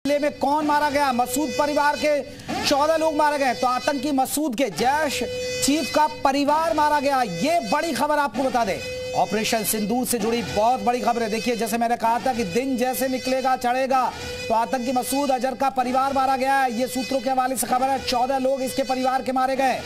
हमले में कौन मारा गया? मसूद परिवार के 14 लोग मारे गए। तो आतंकी मसूद के जैश चीफ का परिवार मारा गया। ये बड़ी खबर आपको बता दें, ऑपरेशन सिंदूर से जुड़ी बहुत बड़ी खबर है। देखिए, जैसे मैंने कहा था कि दिन जैसे निकलेगा चढ़ेगा, तो आतंकी मसूद अजहर का परिवार मारा गया है। ये सूत्रों के हवाले से खबर है। 14 लोग इसके परिवार के मारे गए।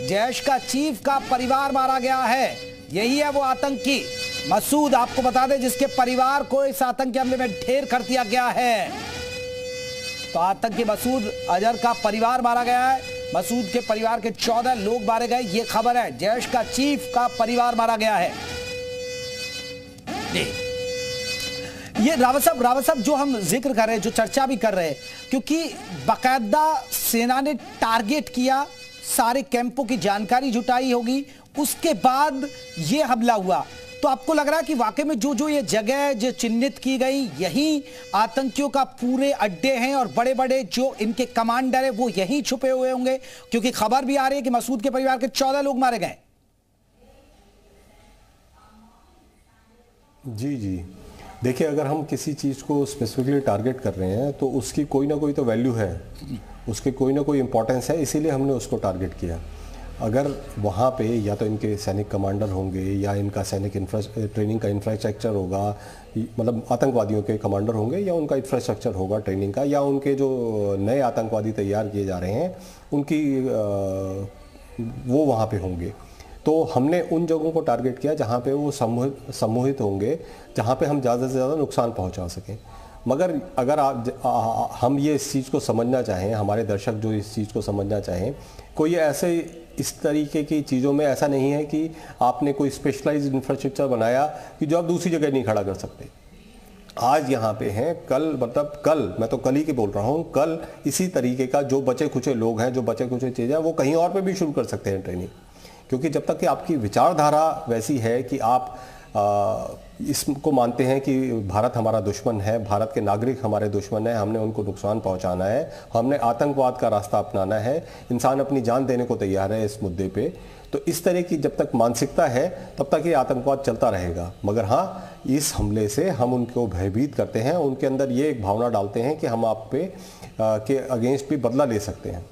जैश का चीफ का परिवार मारा गया है। यही है वो आतंकी मसूद, आपको बता दें, जिसके परिवार को इस आतंकी हमले में ढेर कर दिया गया है। तो आतंकी मसूद अजहर का परिवार मारा गया है। मसूद के परिवार के 14 लोग मारे गए, ये खबर है। जैश का चीफ का परिवार मारा गया है। ये रावत साहब जो हम जिक्र कर रहे हैं, जो चर्चा भी कर रहे हैं, क्योंकि बाकायदा सेना ने टारगेट किया, सारे कैंपों की जानकारी जुटाई होगी, उसके बाद ये हमला हुआ। तो आपको लग रहा है कि वाकई में जो ये जगह जो चिन्हित की गई, यही आतंकियों का पूरे अड्डे हैं और बड़े बड़े जो इनके कमांडर है वो यहीं छुपे हुए होंगे? क्योंकि खबर भी आ रही है कि मसूद के परिवार के 14 लोग मारे गए। जी, देखिए, अगर हम किसी चीज़ को स्पेसिफिकली टारगेट कर रहे हैं तो उसकी कोई ना कोई तो वैल्यू है, उसकी कोई ना कोई इंपॉर्टेंस है, इसीलिए हमने उसको टारगेट किया। अगर वहाँ पे या तो इनके सैनिक कमांडर होंगे या इनका सैनिक ट्रेनिंग का इंफ्रास्ट्रक्चर होगा, मतलब आतंकवादियों के कमांडर होंगे या उनका इंफ्रास्ट्रक्चर होगा ट्रेनिंग का, या उनके जो नए आतंकवादी तैयार किए जा रहे हैं उनकी वो वहाँ पे होंगे। तो हमने उन जगहों को टारगेट किया जहाँ पे वो समूहित होंगे, जहाँ पे हम ज़्यादा से ज़्यादा नुकसान पहुँचा सकें। मगर अगर हम ये इस चीज़ को समझना चाहें, हमारे दर्शक जो इस चीज़ को समझना चाहें, कोई ऐसे इस तरीके की चीज़ों में ऐसा नहीं है कि आपने कोई स्पेशलाइज्ड इंफ्रास्ट्रक्चर बनाया कि जो आप दूसरी जगह नहीं खड़ा कर सकते। आज यहाँ पे हैं, कल, मतलब कल, मैं तो कल ही की बोल रहा हूँ, कल इसी तरीके का जो बचे खुचे लोग हैं, जो बचे खुचे चीज़ें हैं, वो कहीं और पे भी शुरू कर सकते हैं ट्रेनिंग। क्योंकि जब तक कि आपकी विचारधारा वैसी है कि आप इसको मानते हैं कि भारत हमारा दुश्मन है, भारत के नागरिक हमारे दुश्मन है, हमने उनको नुकसान पहुंचाना है, हमने आतंकवाद का रास्ता अपनाना है, इंसान अपनी जान देने को तैयार है इस मुद्दे पे, तो इस तरह की जब तक मानसिकता है तब तक ये आतंकवाद चलता रहेगा। मगर हाँ, इस हमले से हम उनको भयभीत करते हैं, उनके अंदर ये एक भावना डालते हैं कि हम आप पे के अगेंस्ट भी बदला ले सकते हैं।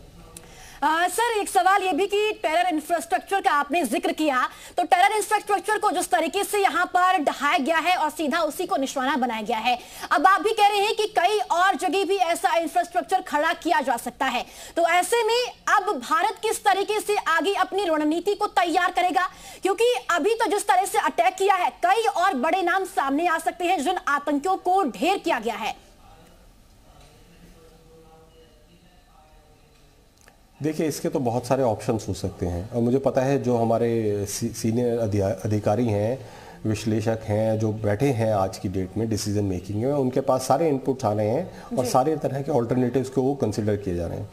सर, एक सवाल ये भी कि टेरर इंफ्रास्ट्रक्चर का आपने जिक्र किया, तो टेरर इंफ्रास्ट्रक्चर को जिस तरीके से यहाँ पर ढहाया गया है और सीधा उसी को निशाना बनाया गया है, अब आप भी कह रहे हैं कि कई और जगह भी ऐसा इंफ्रास्ट्रक्चर खड़ा किया जा सकता है, तो ऐसे में अब भारत किस तरीके से आगे अपनी रणनीति को तैयार करेगा? क्योंकि अभी तो जिस तरह से अटैक किया है, कई और बड़े नाम सामने आ सकते हैं जिन आतंकियों को ढेर किया गया है। देखिए, इसके तो बहुत सारे ऑप्शंस हो सकते हैं और मुझे पता है जो हमारे सीनियर अधिकारी हैं, विश्लेषक हैं, जो बैठे हैं आज की डेट में डिसीजन मेकिंग में, उनके पास सारे इनपुट्स आ रहे हैं और सारे तरह के ऑल्टरनेटिव्स को वो कंसिडर किए जा रहे हैं।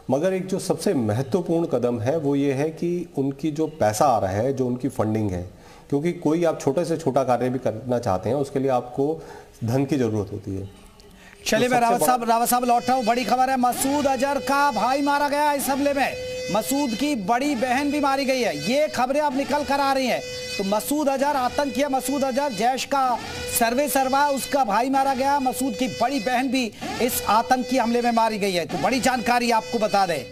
मगर एक जो सबसे महत्वपूर्ण कदम है वो ये है कि उनकी जो पैसा आ रहा है, जो उनकी फंडिंग है, क्योंकि कोई आप छोटे से छोटा कार्य भी करना चाहते हैं उसके लिए आपको धन की ज़रूरत होती है। चलिए, मैं रावत साहब लौट रहा हूं। बड़ी खबर है, मसूद अजहर का भाई मारा गया इस हमले में। मसूद की बड़ी बहन भी मारी गई है। ये खबरें अब निकल कर आ रही हैं। तो मसूद अजहर आतंकी है, मसूद अजहर जैश का सर्वा, उसका भाई मारा गया। मसूद की बड़ी बहन भी इस आतंकी हमले में मारी गई है। तो बड़ी जानकारी आपको बता दें,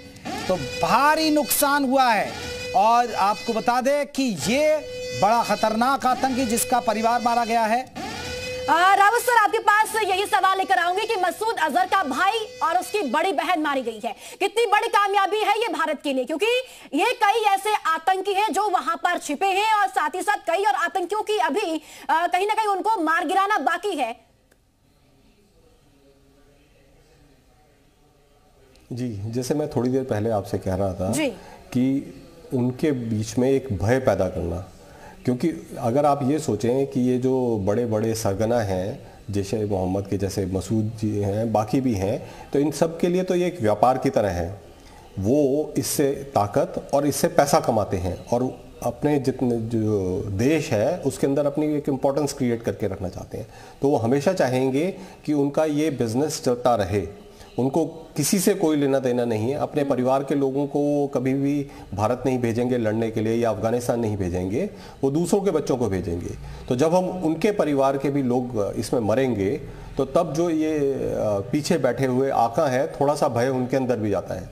तो भारी नुकसान हुआ है। और आपको बता दें कि ये बड़ा खतरनाक आतंकी जिसका परिवार मारा गया है। रावत सर, आपके पास यही सवाल लेकर आऊंगी कि मसूद अजहर का भाई और उसकी बड़ी बहन मारी गई है, कितनी बड़ी कामयाबी है ये भारत के लिए? क्योंकि ये कई ऐसे आतंकी हैं जो वहां पर छिपे हैं और साथ ही साथ कई और आतंकियों की अभी कहीं ना कहीं उनको मार गिराना बाकी है। जी, जैसे मैं थोड़ी देर पहले आपसे कह रहा था कि उनके बीच में एक भय पैदा करना, क्योंकि अगर आप ये सोचें कि ये जो बड़े बड़े सरगना हैं, जैसे मोहम्मद के, जैसे मसूद जी हैं, बाकी भी हैं, तो इन सब के लिए तो ये एक व्यापार की तरह है। वो इससे ताकत और इससे पैसा कमाते हैं और अपने जितने जो देश है उसके अंदर अपनी एक इम्पोर्टेंस क्रिएट करके रखना चाहते हैं। तो वो हमेशा चाहेंगे कि उनका ये बिजनेस चलता रहे। उनको किसी से कोई लेना देना नहीं है। अपने परिवार के लोगों को वो कभी भी भारत नहीं भेजेंगे लड़ने के लिए, या अफगानिस्तान नहीं भेजेंगे, वो दूसरों के बच्चों को भेजेंगे। तो जब हम उनके परिवार के भी लोग इसमें मरेंगे तो तब जो ये पीछे बैठे हुए आका है, थोड़ा सा भय उनके अंदर भी जाता है।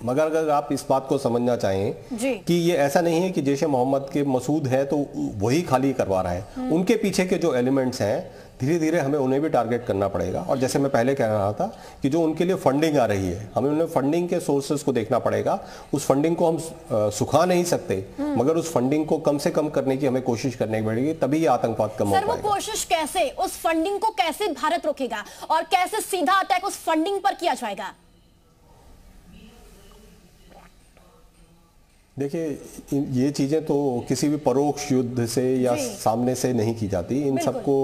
मगर अगर आप इस बात को समझना चाहें कि ये ऐसा नहीं है कि जैश मोहम्मद के मसूद है तो वही खाली करवा रहा है, उनके पीछे के जो एलिमेंट्स हैं धीरे धीरे हमें उन्हें भी टारगेट करना पड़ेगा। और जैसे मैं पहले कह रहा था कि जो उनके लिए फंडिंग आ रही है, हमें उन्हें फंडिंग के सोर्सेज को देखना पड़ेगा। उस फंडिंग को हम सुखा नहीं सकते, मगर उस फंडिंग को कम से कम करने की हमें कोशिश करनी पड़ेगी, तभी ये आतंकवाद कम हो पाएगा। सर, वो कोशिश कैसे, उस फंडिंग को कैसे भारत रोकेगा और कैसे सीधा अटैक उस फंडिंग पर किया जाएगा? देखिए, ये चीज़ें तो किसी भी परोक्ष युद्ध से या सामने से नहीं की जाती। इन सबको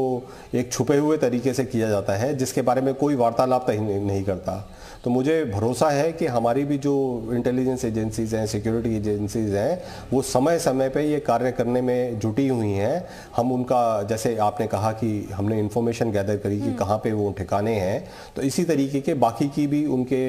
एक छुपे हुए तरीके से किया जाता है, जिसके बारे में कोई वार्तालाप नहीं करता। तो मुझे भरोसा है कि हमारी भी जो इंटेलिजेंस एजेंसीज हैं, सिक्योरिटी एजेंसीज हैं, वो समय समय पे ये कार्य करने में जुटी हुई हैं। हम उनका, जैसे आपने कहा कि हमने इन्फॉर्मेशन गैदर करी कि कहाँ पे वो ठिकाने हैं, तो इसी तरीके के बाकी की भी उनके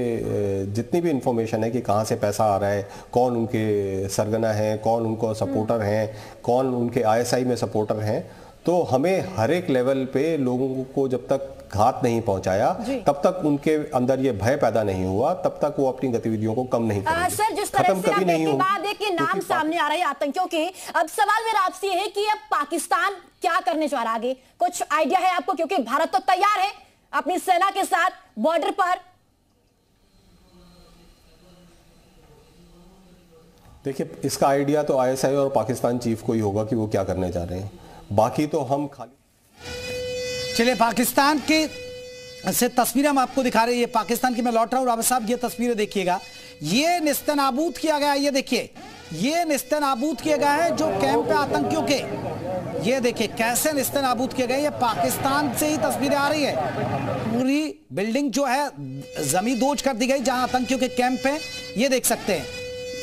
जितनी भी इंफॉर्मेशन है कि कहाँ से पैसा आ रहा है, कौन उनके सरगना हैं, कौन उनको सपोर्टर हैं, कौन उनके ISI में सपोर्टर हैं, तो हमें हर एक लेवल पे लोगों को जब तक घात नहीं पहुंचाया, तब तक उनके अंदर ये भय पैदा नहीं हुआ, तब तक वो अपनी गतिविधियों को कम नहीं करेंगे। सर, जिस तरह से आप एक बाद एक नाम सामने आ रहे हैं आतंकियों के, अब सवाल मेरा आपसे है कि अब पाकिस्तान क्या करने जा रहा है आगे? कुछ आइडिया है आपको? क्योंकि भारत तो तैयार है अपनी सेना के साथ बॉर्डर पर। देखिए, इसका आइडिया तो ISI और पाकिस्तान चीफ को ही होगा कि वो क्या करने जा रहे हैं। बाकी तो हम खाली। चलिए, पाकिस्तान के से तस्वीरें हम आपको दिखा रहे हैं। ये पाकिस्तान की मैं लौट रहा हूं। रावत साहब, ये तस्वीरें देखिएगा, ये निस्तेनाबूद किया गया है। ये देखिए, ये निस्तेनाबूद किए गए हैं जो कैंप है आतंकियों के। ये देखिए कैसे निस्तेनाबूद किए गए। ये पाकिस्तान से ही तस्वीरें आ रही है। पूरी बिल्डिंग जो है जमी दोज कर दी गई जहां आतंकियों के कैंप है। ये देख सकते हैं,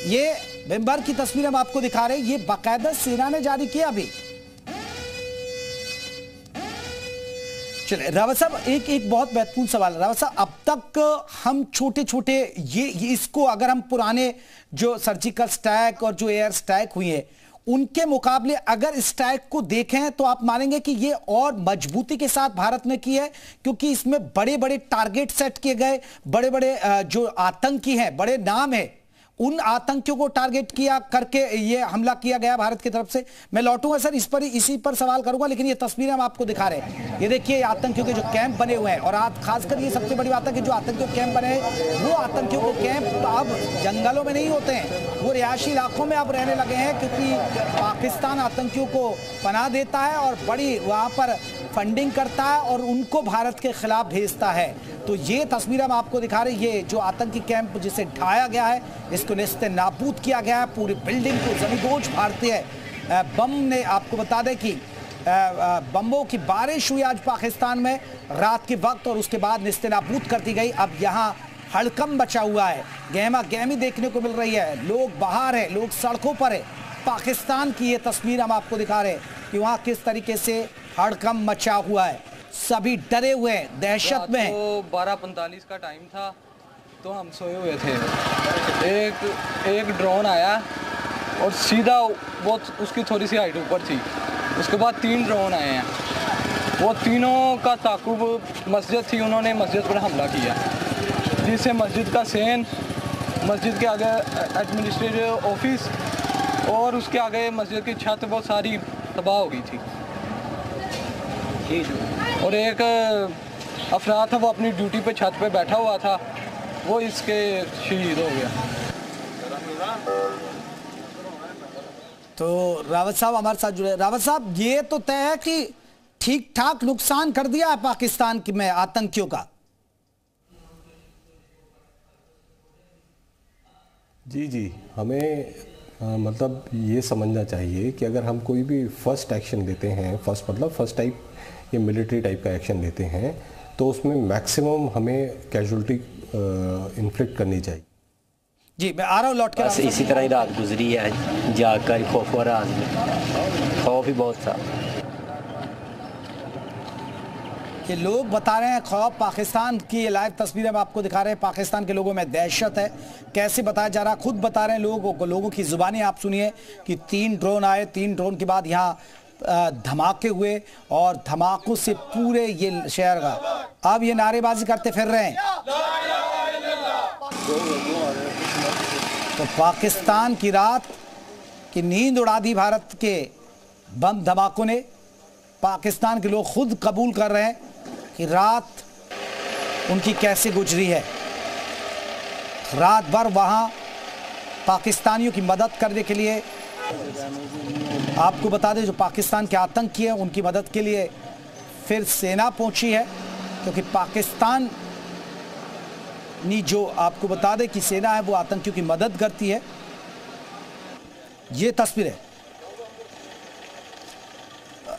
ये मेंबर की तस्वीर हम आपको दिखा रहे हैं। ये बाकायदा सेना ने जारी किया अभी। चलिए रावत साहब, एक बहुत महत्वपूर्ण सवाल है। रावत साहब, अब तक हम छोटे छोटे ये इसको अगर हम पुराने जो सर्जिकल स्ट्राइक और जो एयर स्ट्राइक हुई है उनके मुकाबले अगर स्ट्राइक को देखें तो आप मानेंगे कि ये और मजबूती के साथ भारत ने की है, क्योंकि इसमें बड़े बड़े टारगेट सेट किए गए, बड़े बड़े जो आतंकी हैं, बड़े नाम है, उन आतंकियों को टारगेट किया करके ये हमला किया गया भारत की तरफ से। मैं लौटूंगा सर इसी पर सवाल करूंगा, लेकिन ये तस्वीरें हम आपको दिखा रहे हैं। ये देखिए आतंकियों के जो कैंप बने हुए हैं, और आज खासकर ये सबसे बड़ी बात है कि जो आतंकियों के कैंप बने हैं वो आतंकियों के कैंप अब जंगलों में नहीं होते हैं, वो रिहायशी इलाकों में अब रहने लगे हैं, क्योंकि पाकिस्तान आतंकियों को पनाह देता है और बड़ी वहां पर फंडिंग करता है और उनको भारत के खिलाफ भेजता है। तो ये तस्वीर हम आपको दिखा रहे हैं, ये जो आतंकी कैंप जिसे ढाया गया है, इसको निस्ते नाबूद किया गया है, पूरी बिल्डिंग को जमींदोज भारतीय बम ने, आपको बता दें कि बम्बों की बारिश हुई आज पाकिस्तान में रात के वक्त और उसके बाद निस्ते नाबूद कर दी गई। अब यहाँ हड़कंप बचा हुआ है, गहमा गहमी देखने को मिल रही है, लोग बाहर है, लोग सड़कों पर है। पाकिस्तान की ये तस्वीर हम आपको दिखा रहे हैं कि वहाँ किस तरीके से हड़कंप मचा हुआ है, सभी डरे हुए हैं, दहशत में हैं। तो 12:45 का टाइम था, तो हम सोए हुए थे। एक ड्रोन आया और सीधा वो उसकी थोड़ी सी हाइट ऊपर थी। उसके बाद 3 ड्रोन आए हैं, वो तीनों का ताकुब मस्जिद थी, उन्होंने मस्जिद पर हमला किया, जिससे मस्जिद का सेन, मस्जिद के आगे एडमिनिस्ट्रेटिव ऑफिस और उसके आगे मस्जिद की छत वो सारी तबाह हो गई थी। और एक अफराद था, वो अपनी ड्यूटी पे छत पे बैठा हुआ था, वो इसके शहीद हो गया। तो रावत साहब हमारे साथ जुड़े। रावत साहब, ये तो तय है कि ठीक ठाक नुकसान कर दिया है पाकिस्तान में आतंकियों का। जी, हमें मतलब ये समझना चाहिए कि अगर हम कोई भी फर्स्ट एक्शन लेते हैं, फर्स्ट टाइप या मिलिट्री टाइप का एक्शन लेते हैं, तो उसमें मैक्सिमम हमें कैजुअल्टी इन्फ्लिक्ट करनी चाहिए। जी, मैं आ रहा हूँ लौट के। बस इसी तरह ही रात गुजरी है, जाकर खौफ और रात में खौफ ही बहुत था। कि लोग बता रहे हैं खौफ, पाकिस्तान की ये लाइव तस्वीरें हम आपको दिखा रहे हैं, पाकिस्तान के लोगों में दहशत है। कैसे बताया जा रहा, खुद बता रहे हैं लोगों की जुबानी आप सुनिए कि 3 ड्रोन आए, 3 ड्रोन के बाद यहाँ धमाके हुए और धमाकों से पूरे ये शहर का अब ये नारेबाजी करते फिर रहे हैं। तो पाकिस्तान की रात की नींद उड़ा दी भारत के बम धमाकों ने। पाकिस्तान के लोग खुद कबूल कर रहे हैं कि रात उनकी कैसे गुजरी है। रात भर वहां पाकिस्तानियों की मदद करने के लिए, आपको बता दें जो पाकिस्तान के आतंकी हैं उनकी मदद के लिए फिर सेना पहुंची है, क्योंकि पाकिस्तान नी जो आपको बता दें कि सेना है वो आतंकियों की मदद करती है। ये तस्वीरें।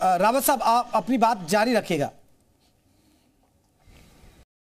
रावत साहब आप अपनी बात जारी रखिएगा।